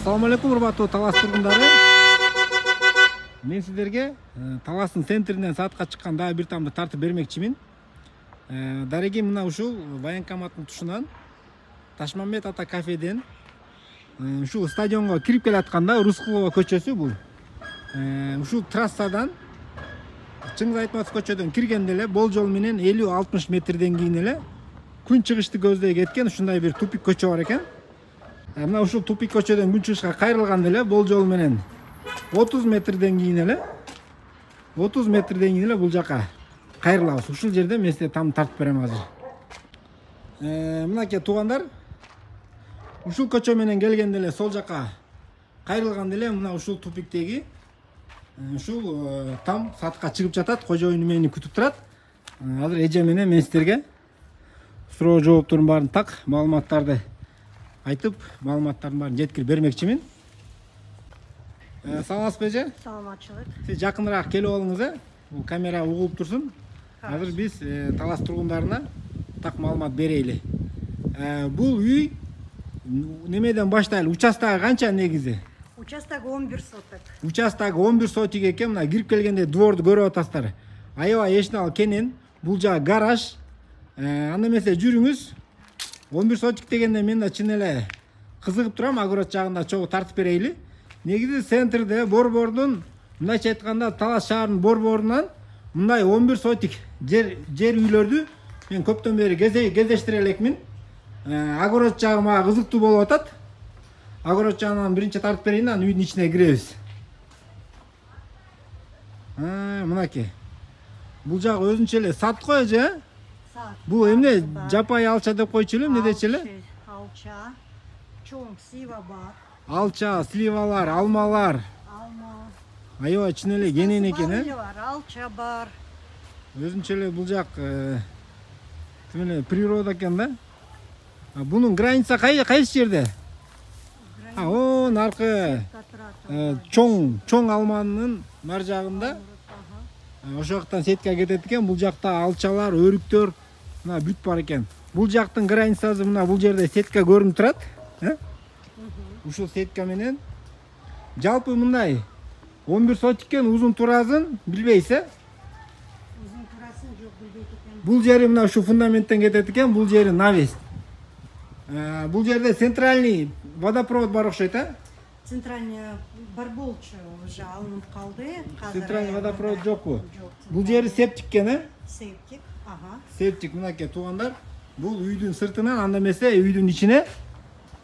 Assalamu алейкум, урматтуу Талас тургундары. Мен сиздерге Таластын центринен саатка чыккан дагы бир тамды тартып бермекчимин. Дареги мына ушул военкоматтын тушунан Ташмамбет ата кафеден ушул стадионго кирип келатканда Рускулова көчөсү бул. Ушул трассадан Чыңгыз Айтматов көчөдөн киргенде эле болжол менен 50-60 метрден кийин эле күн чыгышты көздөй кеткен ушундай бир тупик көчө бар экен. Мына ушул тупик көчөдөн күн чыгышка кайрылганда эле болжол менен 30 метрден кийин эле бул жака кайрылабыз. Ушул жерде мен сизге там тартып берем азыр. Мынакей туугандар, ушул көчө менен келгенде эле сол жака кайрылганда эле мына ушул тупиктеги ушул там саатка чыгып жатат, кожоюну мени күтүп турат. Азыр эже менен мен сиздерге суроо жооптордун баарын так маалыматтарды айтып, маалыматтардын баарын жеткирип бермекчимин. Саламатсызбы эже? Саламатчылык. Сиз жакыныраак келип алыңыз, бул камера угулуп турсун. Азыр биз Талас тургундарына так маалымат берели. Бул үй немеден баштайлы? Участогу канча негизи? Участок 11 соток. Участогу 11 соток экен. Мына кирип келгенде дворду көрүп атасыздар. Аябай эшнал кенен. Бул жагы гараж. Анда эмесе жүрүңүз. 11 соток дегенде мен да чын эле кызыгып турам, агорат жагында чогуу тартып берейли. Негизи центрде борбордун, мындайча айтканда Талас шаарынын борборунан мындай 11 соток жер үйлөрдү мен көптөн бери кездештире элекмин. Агорат жагы мага кызыктуу болуп атат. Агорат жагынан биринчи тартып берейин, анан үйдүн ичине киребиз. Мынакей. Бул жагы өзүнчө эле сат го эже. Сат. Бул эмне жапай алча деп койчу эле, эмне дечи эле? Алча, чоң слива бар. Алча, сливалар, алмалар. Алма. Аябай чын эле кенен экен, Алча бар. Өзүнчө эле бул жак тим эле природа экен да. Бунун граница кайсы жерде? Наркы чоң алманын нар жагында. Ошол жактан сетка кетет экен. Бул жакта алчалар, өрүктөр, мына бүт бар экен. Бул жактын границасы мына бул жерде сетка көрүнүп турат. Ушул сетка менен жалпы мындай 11 соток экен, узун турасын билбейсиз, Узун турасын жок билбейт экен. Бул жери мына ушу фундаменттен кетет экен, бул жери навес. Бул жерде центральный водопровод бар окшойт, Центральный бар болчу, уже алынып калды. Центральный водопровод жокпу? Бул жери септик экен, Септик, Септик, мынакей туугандар. Бул үйдүн сыртынан, анда эмесе үйдүн ичине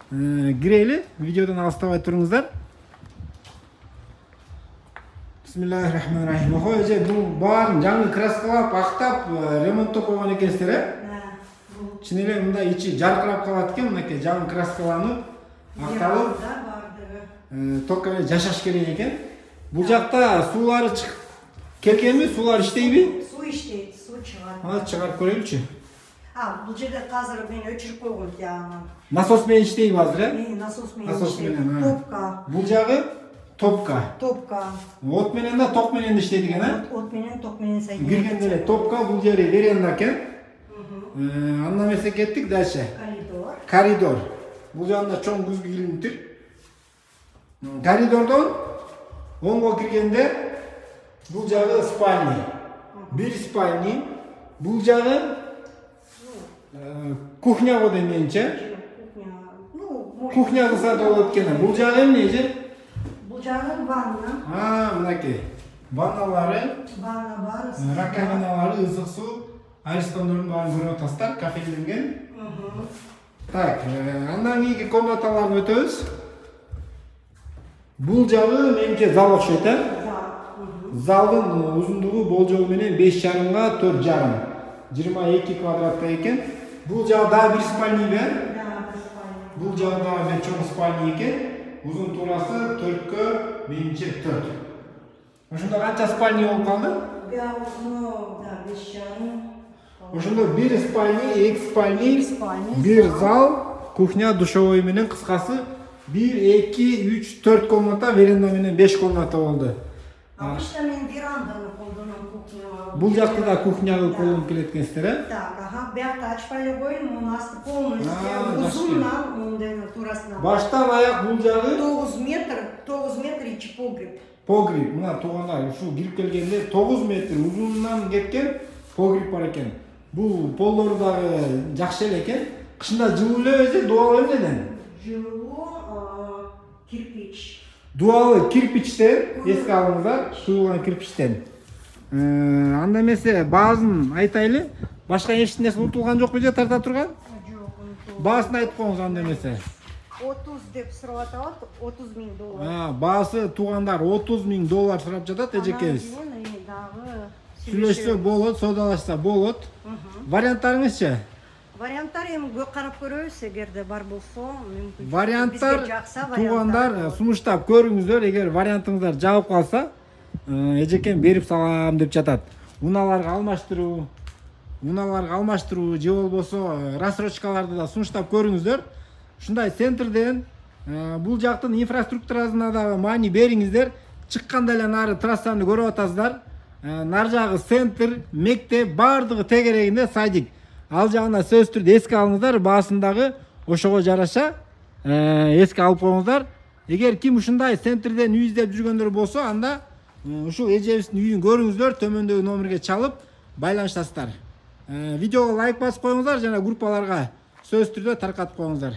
кирели. Видеодон алыстабай туруңуздар. Бисмиллахиррахманиррахим. Эже бул баарын жаңы краскалап, актап, ремонттоп койгон экенсиздер, Чын эле мындай ичи жаркырап калат экен, мынакей жаңы краскаланып, акталып, токко эле жашаш керек экен. Бул жакта суулары келгенби, суулар иштейби? Суу иштейт, суу чыгат. Чыгарып көрөлүчү. Бул жерде азыр мен өчүрүп койгон жагынан. Насос менен иштейби азыр, Насос Насос менен. менен. Топка. Бул жагы топка. От менен да, ток менен да иштейт экен, От менен, ток менен сайын. Киргенде эле топка, бул жери веранда экен. Анда эмесе кеттик дальше. Коридор. Бул жагында чоң күзгү килимдир. Коридордон оңго киргенде бул жагы спальня. Бир спальня. Бул жагы кухня го деменчи. Кухня кылса да болот экен. Бул жагы эмне же? Бул жагы ванна. Мынакей. Ванналары, Ванна бар. раковиналары, ысык суу, аристомдордун баарын көрүп атасыздар, кафеленген. Так, андан кийинки комнаталарга өтөбүз. Бул жагы менимче зал окшойт, Залдын узундугу болжол менен 5,5 4,5. 22 квадратта экен. Бул жагы дагы бир спальня, Бул жагы дагы бир чоң спальня экен. Узун турасы 4-кө менимче 4. Ошондо канча спальня болуп калды? 5,5. Ошондо бир спальня, 2 спальня, бир зал, кухня, душевой менен кыскасы 1, 2, 3, 4 комната, веранда менен 5 комната болду. Обычно мен веранданы колдоном Бул жакта да кухня кылып колдонуп келет экенсиздер, э? Так, ага, бияқта ачпайлы қойдым, оның асты полностью жақсы. ұзыннан, ондай турасынан. Баштан аяк бул жагы 9 метр ичи погреб. погреб. Мына туугандар ушул кирип келгенде 9 метр узунунан кеткен погреб бар экен. Бул полдору дагы жакшы эле экен. Кышында жылуу эле, дубалы эмнеден? Жылу, кирпич. Дубалы кирпичтен, эске алыңыздар, суюлган кирпичтен. Анда эмесе баазын айтайлы. Башка эч нерсе унутулган жокпу же тарта турган? Жок, унутулган. Баасын айтып коюңуз анда эмесе. 30 деп сурап атат, 30 000 доллар. Баасы туугандар 30 000 доллар сурап жатат эжекебиз. Дагы Сүйлөшсө болот, соодалашса болот. Варианттарыңызчы? Варианттар эми карап көрөбүз, эгерде бар болсо, мүмкүн. Варианттар туугандар сунуштап көрүңүздөр, эгер вариантыңыздар жабып калса, эжекем берип салам деп жатат. Уналарга алмаштыруу же болбосо рассрочкаларды да сунуштап көрүңүздөр. Ушундай центрден бул жактын инфраструктурасына да маани бериңиздер. Чыкканда эле нары трассаны көрүп атасыздар. Нар жагы центр, мектеп бардыгы тегерегинде садик. Ал жагына сөзсүз түрдө эске алыңыздар, баасындагы ошого жараша эске алып коюңуздар. Эгер ким ушундай центрден үй издеп жүргөндөр болсо, анда ушул эжебиздин үйүн көрүңүздөр, төмөндөгү номерге чалып байланыштасыздар. Видеого лайк басып коюңуздар жана группаларга сөзсүз түрдө таркатып коюңуздар.